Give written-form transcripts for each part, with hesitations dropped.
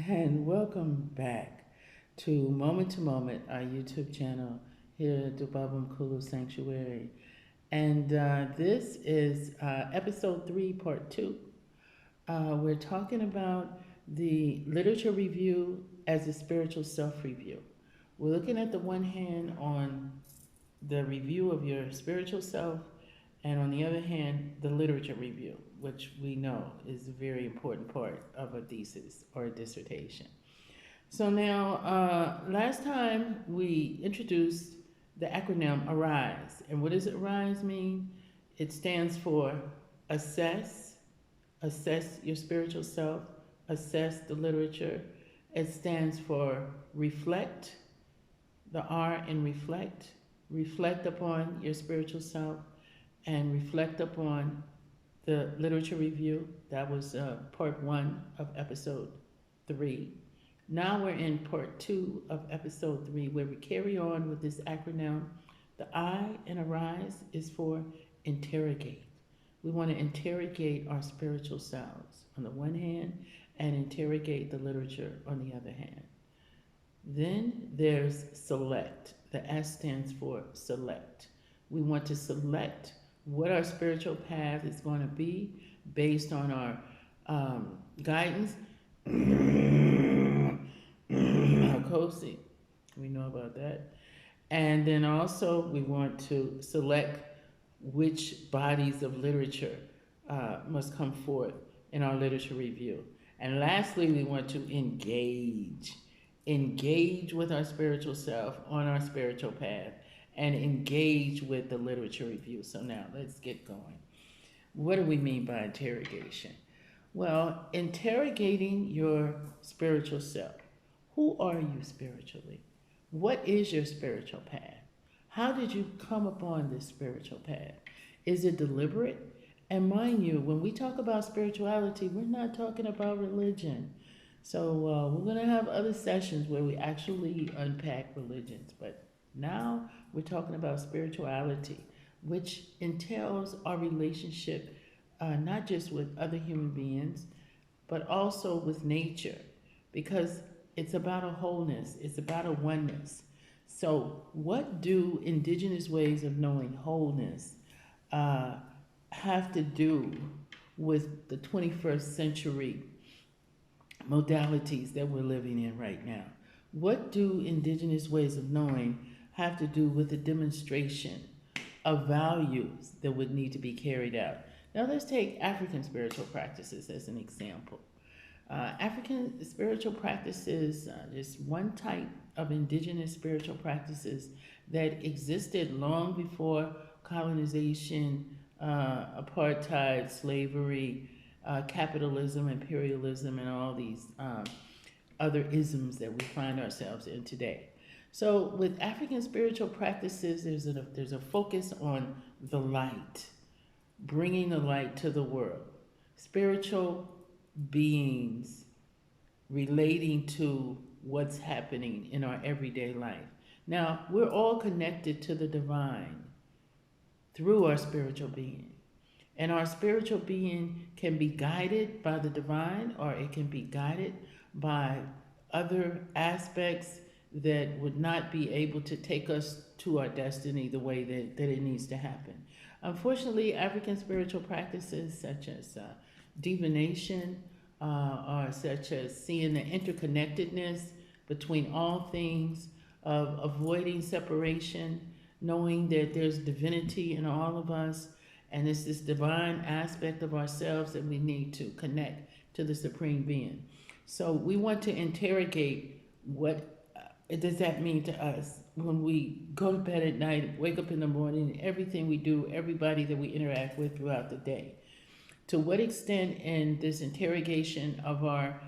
And welcome back to Moment, our YouTube channel here at the Babam Kulu Sanctuary. And this is episode 3, part 2. We're talking about the literature review as a spiritual self review. We're looking at the one hand on the review of your spiritual self, and on the other hand, the literature review, which we know is a very important part of a thesis or a dissertation. So now, last time we introduced the acronym ARISE. And what does ARISE mean? It stands for assess, assess your spiritual self, assess the literature. It stands for reflect, the R in reflect, reflect upon your spiritual self, and reflect upon the literature review. That was part 1 of episode 3. Now we're in part 2 of episode 3, where we carry on with this acronym. The I in ARISE is for interrogate. We want to interrogate our spiritual selves on the one hand and interrogate the literature on the other hand. Then there's select. The S stands for select. We want to select what our spiritual path is going to be based on our guidance. Cozy. We know about that. And then also we want to select which bodies of literature must come forth in our literature review. And lastly, we want to engage with our spiritual self on our spiritual path and engage with the literature review. So now let's get going. What do we mean by interrogation? Well, interrogating your spiritual self. Who are you spiritually? What is your spiritual path? How did you come upon this spiritual path? Is it deliberate? And mind you, when we talk about spirituality, we're not talking about religion. So we're going to have other sessions where we actually unpack religions. But now we're talking about spirituality, which entails our relationship not just with other human beings, but also with nature, because it's about a wholeness, it's about a oneness. So, what do indigenous ways of knowing wholeness have to do with the 21st century modalities that we're living in right now? What do indigenous ways of knowing have to do with the demonstration of values that would need to be carried out? Now let's take African spiritual practices as an example. African spiritual practices, there's one type of indigenous spiritual practices that existed long before colonization, apartheid, slavery, capitalism, imperialism, and all these other isms that we find ourselves in today. So with African spiritual practices, there's a focus on the light, bringing the light to the world. Spiritual beings relating to what's happening in our everyday life. Now, we're all connected to the divine through our spiritual being. And our spiritual being can be guided by the divine, or it can be guided by other aspects that would not be able to take us to our destiny the way that it needs to happen. Unfortunately, African spiritual practices such as divination, or such as seeing the interconnectedness between all things, of avoiding separation, knowing that there's divinity in all of us, and it's this divine aspect of ourselves that we need to connect to the Supreme Being. So we want to interrogate what does that mean to us when we go to bed at night, wake up in the morning, everything we do, everybody that we interact with throughout the day. To what extent in this interrogation of our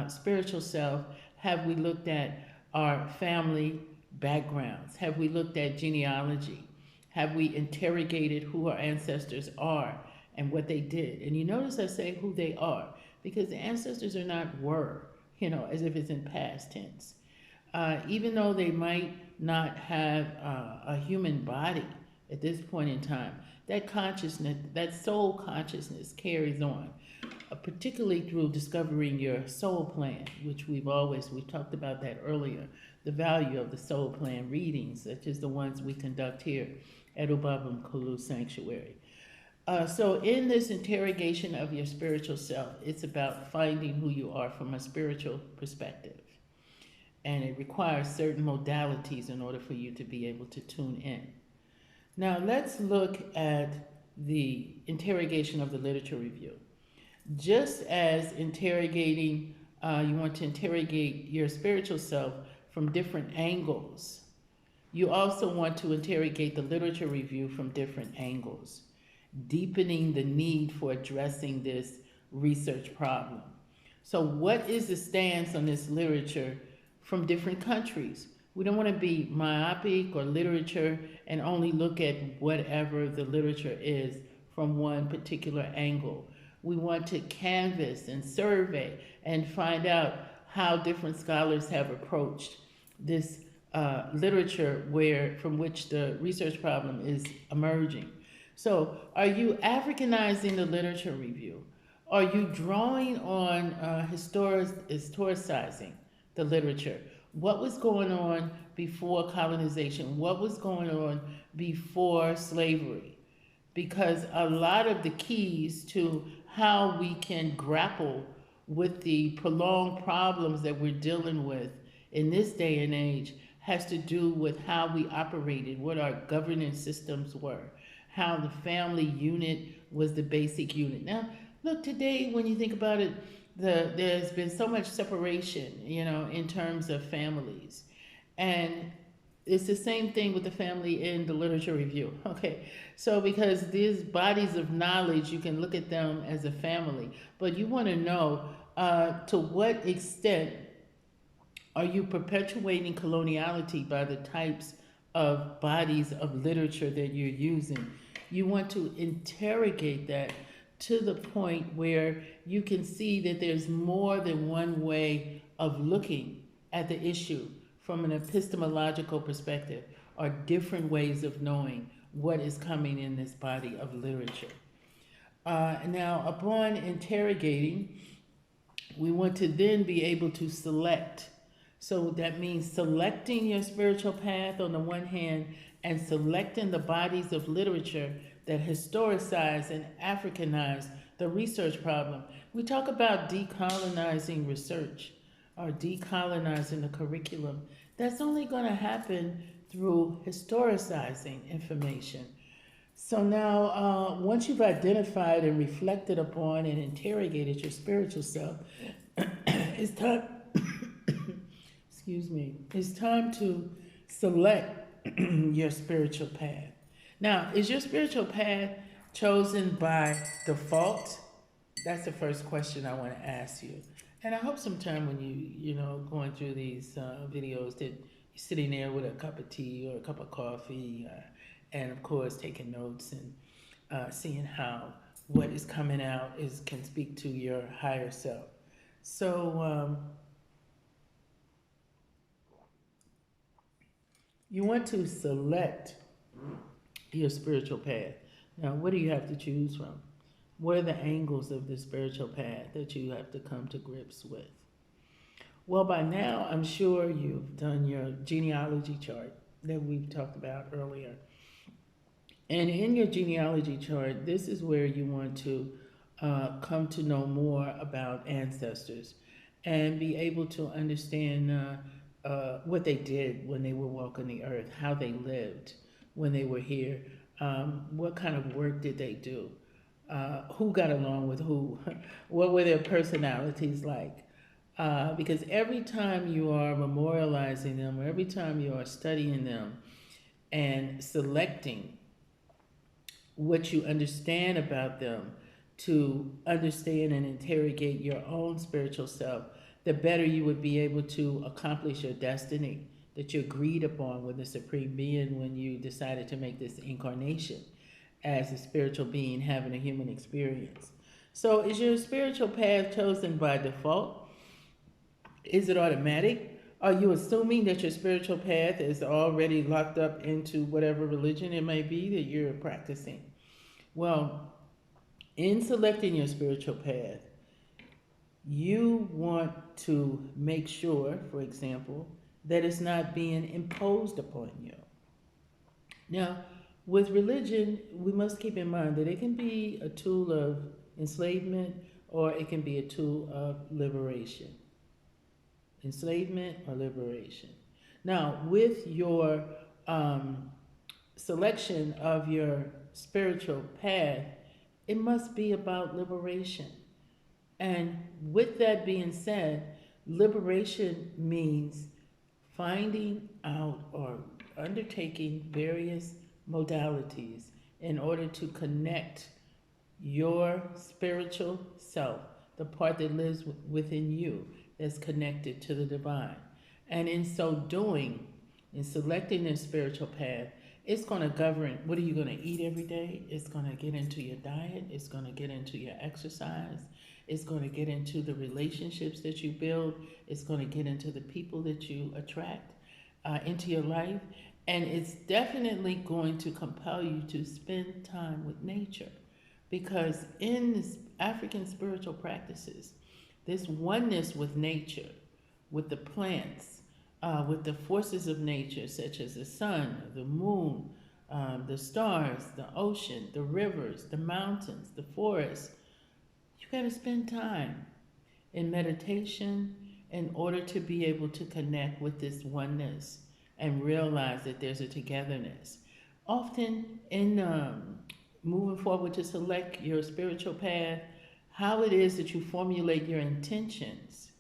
spiritual self have we looked at our family backgrounds? Have we looked at genealogy? Have we interrogated who our ancestors are and what they did? And you notice I say who they are, because the ancestors are not were, as if it's in past tense. Even though they might not have a human body at this point in time, that consciousness, that soul consciousness carries on. particularly through discovering your soul plan, which we talked about that earlier, the value of the soul plan readings, such as the ones we conduct here at Obabam Kulu Sanctuary. So in this interrogation of your spiritual self, it's about finding who you are from a spiritual perspective. And it requires certain modalities in order for you to be able to tune in. Now let's look at the interrogation of the literature review. Just as interrogating, you want to interrogate your spiritual self from different angles, you also want to interrogate the literature review from different angles, deepening the need for addressing this research problem. So what is the stance on this literature from different countries? We don't want to be myopic or literature and only look at whatever the literature is from one particular angle. We want to canvass and survey and find out how different scholars have approached this literature from which the research problem is emerging. So are you Africanizing the literature review? Are you drawing on historicizing the literature? What was going on before colonization? What was going on before slavery? Because a lot of the keys to how we can grapple with the prolonged problems that we're dealing with in this day and age has to do with how we operated, what our governance systems were, how the family unit was the basic unit. Now, look, today when you think about it, there's been so much separation, in terms of families. And it's the same thing with the family in the literature review. Okay, so because these bodies of knowledge, you can look at them as a family, but you want to know to what extent are you perpetuating coloniality by the types of bodies of literature that you're using. You want to interrogate that to the point where you can see that there's more than one way of looking at the issue from an epistemological perspective, or different ways of knowing what is coming in this body of literature. Now, upon interrogating, we want to then be able to select. So that means selecting your spiritual path on the one hand and selecting the bodies of literature that historicize and Africanize the research problem. We talk about decolonizing research or decolonizing the curriculum. That's only going to happen through historicizing information. So now, once you've identified and reflected upon and interrogated your spiritual self, it's time, it's time to select your spiritual path. Now, is your spiritual path chosen by default? That's the first question I want to ask you. And I hope sometime when going through these videos that you're sitting there with a cup of tea or a cup of coffee, and of course taking notes and seeing how what is coming out can speak to your higher self. So you want to select your spiritual path. Now, what do you have to choose from? What are the angles of the spiritual path that you have to come to grips with? Well, by now, I'm sure you've done your genealogy chart that we've talked about earlier. And in your genealogy chart, this is where you want to come to know more about ancestors and be able to understand what they did when they were walking the earth, how they lived when they were here, what kind of work did they do, who got along with who, what were their personalities like. Because every time you are memorializing them, or every time you are studying them and selecting what you understand about them to understand and interrogate your own spiritual self, the better you would be able to accomplish your destiny that you agreed upon with the Supreme Being when you decided to make this incarnation as a spiritual being having a human experience. So is your spiritual path chosen by default? Is it automatic? Are you assuming that your spiritual path is already locked up into whatever religion it may be that you're practicing? Well, in selecting your spiritual path, You want to make sure, for example, that it's not being imposed upon you. Now, with religion, we must keep in mind that it can be a tool of enslavement or it can be a tool of liberation. Enslavement or liberation. Now, with your um, selection of your spiritual path, it must be about liberation. And with that being said, liberation means finding out or undertaking various modalities in order to connect your spiritual self, the part that lives within you, that's connected to the divine. And in so doing, in selecting this spiritual path, it's going to govern what are you going to eat every day. It's going to get into your diet. It's going to get into your exercise. It's going to get into the relationships that you build. It's going to get into the people that you attract into your life. And it's definitely going to compel you to spend time with nature. Because in this African spiritual practices, this oneness with nature, with the plants, with the forces of nature, such as the sun, the moon, the stars, the ocean, the rivers, the mountains, the forests, you got to spend time in meditation in order to be able to connect with this oneness and realize that there's a togetherness. Often in moving forward to select your spiritual path, how it is that you formulate your intentions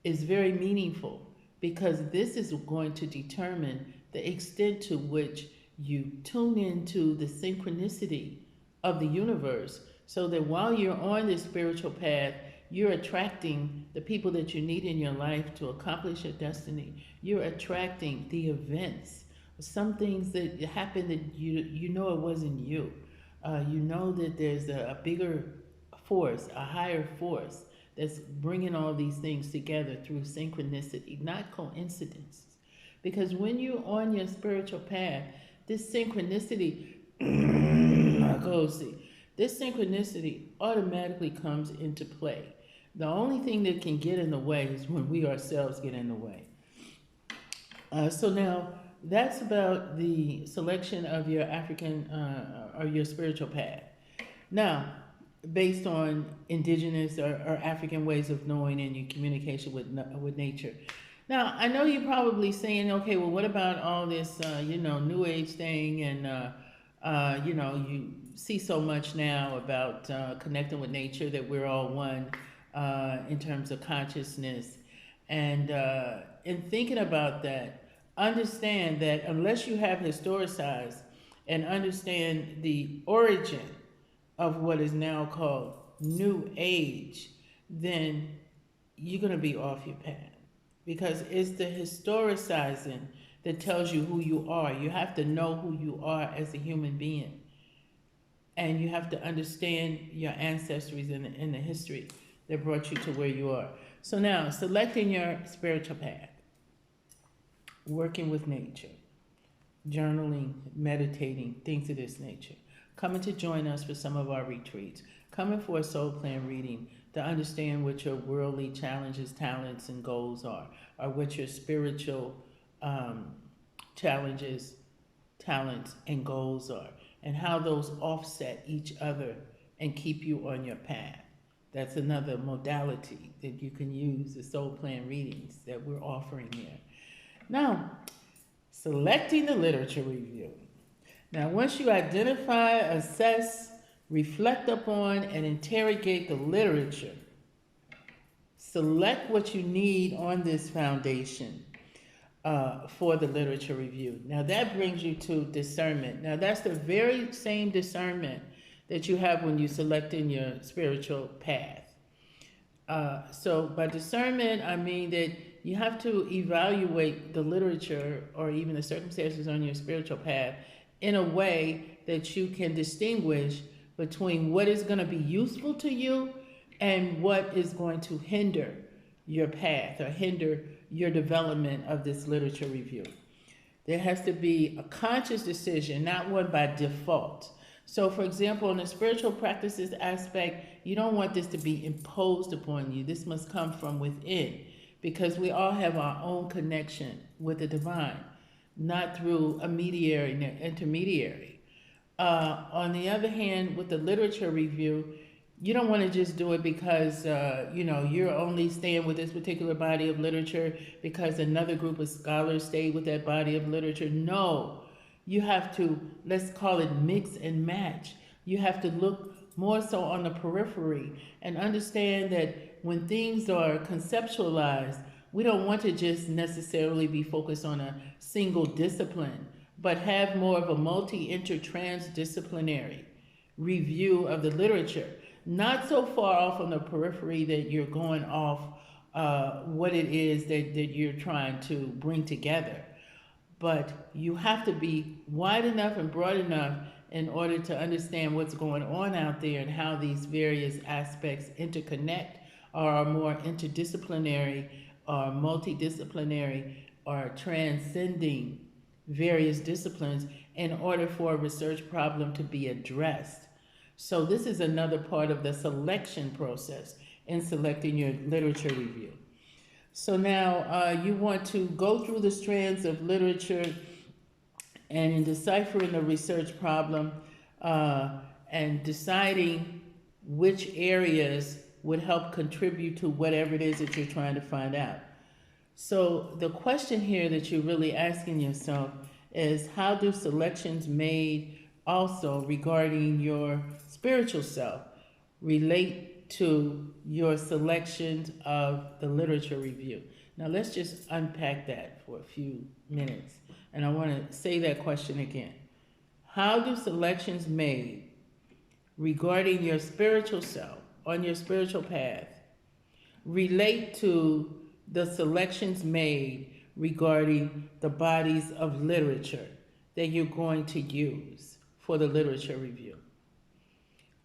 is very meaningful because this is going to determine the extent to which you tune into the synchronicity of the universe so that while you're on this spiritual path, you're attracting the people that you need in your life to accomplish your destiny. You're attracting the events, some things that happen that you know it wasn't you. You know that there's a bigger force, a higher force that's bringing all these things together through synchronicity, not coincidences. Because when you're on your spiritual path, this synchronicity, this synchronicity automatically comes into play. The only thing that can get in the way is when we ourselves get in the way. So now that's about the selection of your African or your spiritual path. Now, based on indigenous or African ways of knowing and your communication with nature. Now, I know you're probably saying, okay, well, what about all this, New Age thing and, you see so much now about connecting with nature that we're all one in terms of consciousness. And in thinking about that, understand that unless you have historicized and understand the origin of what is now called New Age, then you're going to be off your path. Because it's the historicizing that tells you who you are. You have to know who you are as a human being. And you have to understand your ancestries and the history that brought you to where you are. So now, selecting your spiritual path, working with nature, journaling, meditating, things of this nature. Coming to join us for some of our retreats. Coming for a soul plan reading to understand what your worldly challenges, talents, and goals are, or what your spiritual challenges, talents, and goals are, and how those offset each other and keep you on your path. That's another modality that you can use, the soul plan readings that we're offering here. Now, selecting the literature review. Now, once you identify, assess, reflect upon, and interrogate the literature, select what you need on this foundation for the literature review. Now, that brings you to discernment. Now, that's the very same discernment that you have when you select in your spiritual path. So by discernment, I mean that you have to evaluate the literature or even the circumstances on your spiritual path in a way that you can distinguish between what is going to be useful to you and what is going to hinder your path or hinder your development of this literature review. There has to be a conscious decision, not one by default. So, for example, in the spiritual practices aspect, you don't want this to be imposed upon you. This must come from within because we all have our own connection with the divine, not through a mediary, an intermediary. On the other hand, with the literature review, you don't want to just do it because you're only staying with this particular body of literature because another group of scholars stayed with that body of literature. No, you have to, let's call it mix and match. You have to look more so on the periphery and understand that when things are conceptualized, we don't want to just necessarily be focused on a single discipline, but have more of a multi-inter-transdisciplinary review of the literature. Not so far off on the periphery that you're going off what it is that you're trying to bring together. But you have to be wide enough and broad enough in order to understand what's going on out there and how these various aspects interconnect or are more interdisciplinary or multidisciplinary or transcending various disciplines in order for a research problem to be addressed. So this is another part of the selection process in selecting your literature review. So now you want to go through the strands of literature and in deciphering the research problem and deciding which areas would help contribute to whatever it is that you're trying to find out. So the question here that you're really asking yourself is, how do selections made also regarding your spiritual self relate to your selections of the literature review? Now let's just unpack that for a few minutes. And I want to say that question again. How do selections made regarding your spiritual self on your spiritual path relate to the selections made regarding the bodies of literature that you're going to use for the literature review?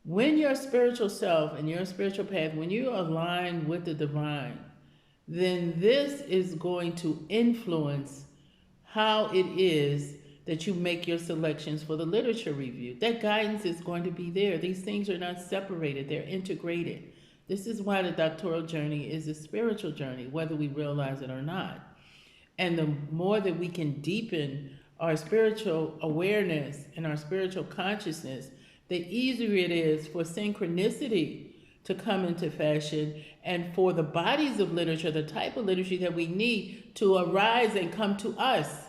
When your spiritual self and your spiritual path, when you align with the divine, then this is going to influence how it is that you make your selections for the literature review. That guidance is going to be there. These things are not separated, they're integrated. This is why the doctoral journey is a spiritual journey, whether we realize it or not. And the more that we can deepen our spiritual awareness and our spiritual consciousness, the easier it is for synchronicity to come into fashion and for the bodies of literature, the type of literature that we need, to arise and come to us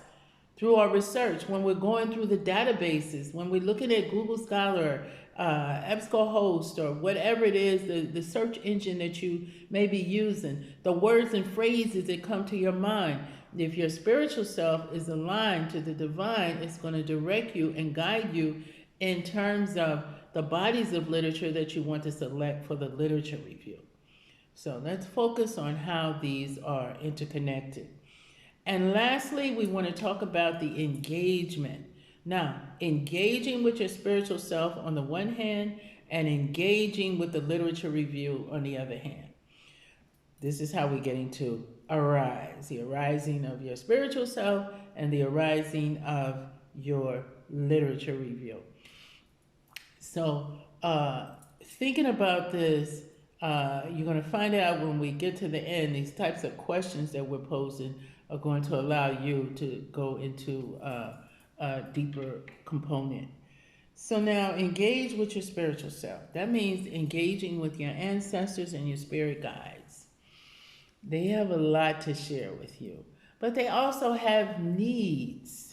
through our research. When we're going through the databases, when we're looking at Google Scholar, EBSCOhost, or whatever it is, the search engine that you may be using, the words and phrases that come to your mind, if your spiritual self is aligned to the divine, it's going to direct you and guide you in terms of the bodies of literature that you want to select for the literature review. So let's focus on how these are interconnected. And lastly, we want to talk about the engagement. Now, engaging with your spiritual self on the one hand and engaging with the literature review on the other hand. This is how we're getting to arise, the arising of your spiritual self and the arising of your literature review. So thinking about this, you're going to find out when we get to the end, these types of questions that we're posing are going to allow you to go into a deeper component. So now engage with your spiritual self. That means engaging with your ancestors and your spirit guides. They have a lot to share with you, but they also have needs.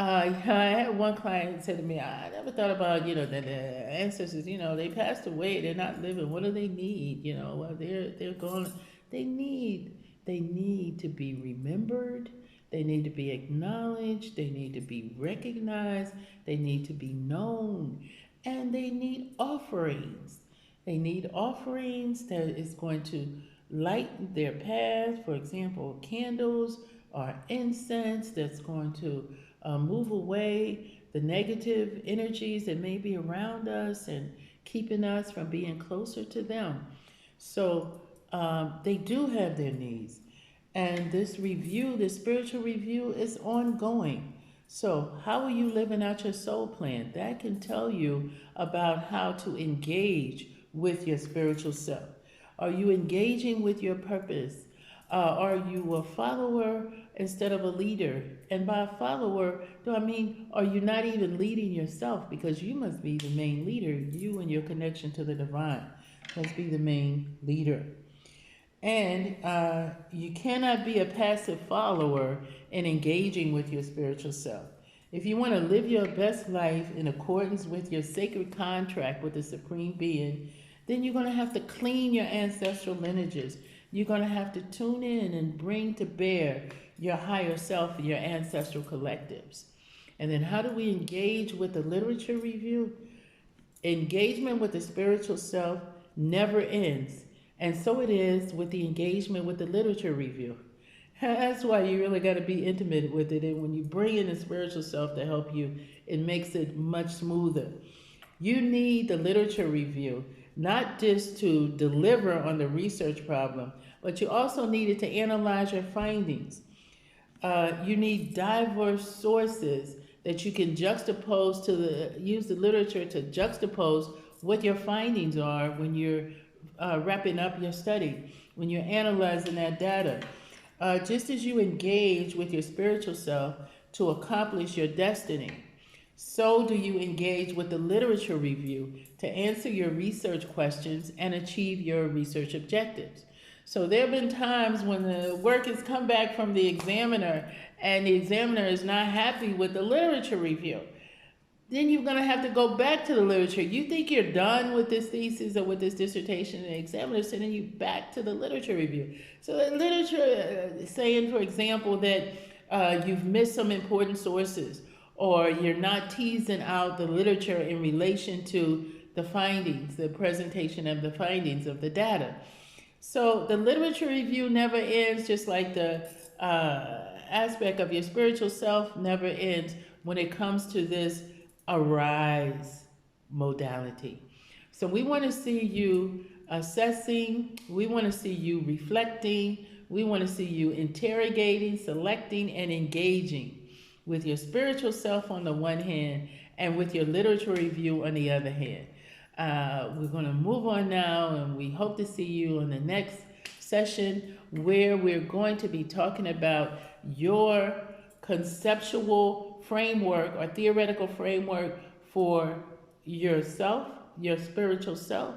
I had one client said to me, I never thought about, that the ancestors, they passed away, they're not living. What do they need? Well, they're gone. They need to be remembered. They need to be acknowledged. They need to be recognized. They need to be known. And they need offerings. They need offerings that is going to lighten their path. For example, candles or incense that's going to move away the negative energies that may be around us and keeping us from being closer to them. So they do have their needs. And this review, this spiritual review, is ongoing. So, how are you living out your soul plan? That can tell you about how to engage with your spiritual self. Are you engaging with your purpose? Are you a follower instead of a leader? And by a follower, do I mean, are you not even leading yourself? Because you must be the main leader. You and your connection to the divine must be the main leader. And you cannot be a passive follower in engaging with your spiritual self. If you want to live your best life in accordance with your sacred contract with the Supreme Being, then you're going to have to clean your ancestral lineages. You're going to have to tune in and bring to bear your higher self and your ancestral collectives. And then how do we engage with the literature review? Engagement with the spiritual self never ends. And so it is with the engagement with the literature review. That's why you really got to be intimate with it. And when you bring in the spiritual self to help you, it makes it much smoother. You need the literature review, not just to deliver on the research problem, but you also need it to analyze your findings. You need diverse sources that you can juxtapose use the literature to juxtapose what your findings are when you're wrapping up your study, when you're analyzing that data. Just as you engage with your spiritual self to accomplish your destiny, so do you engage with the literature review to answer your research questions and achieve your research objectives. So there have been times when the work has come back from the examiner and the examiner is not happy with the literature review. Then you're going to have to go back to the literature. You think you're done with this thesis or with this dissertation, and the examiner is sending you back to the literature review. So the literature saying, for example, that you've missed some important sources, or you're not teasing out the literature in relation to the findings, the presentation of the findings of the data. So the literature review never ends, just like the aspect of your spiritual self never ends when it comes to this arise modality. So we want to see you assessing, we want to see you reflecting, we want to see you interrogating, selecting, and engaging with your spiritual self on the one hand and with your literature review on the other hand. We're going to move on now, and we hope to see you in the next session where we're going to be talking about your conceptual framework or theoretical framework for yourself, your spiritual self,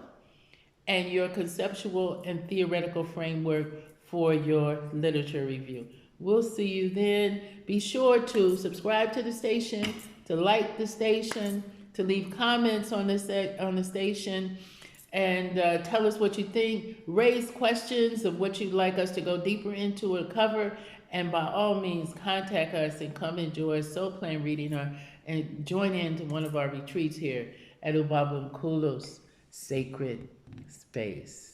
and your conceptual and theoretical framework for your literature review. We'll see you then. Be sure to subscribe to the station, to like the station, to leave comments on the station, and tell us what you think. Raise questions of what you'd like us to go deeper into or cover. And by all means, contact us and come enjoy a soul plan reading and join into one of our retreats here at Ubabumkulu's Sacred Space.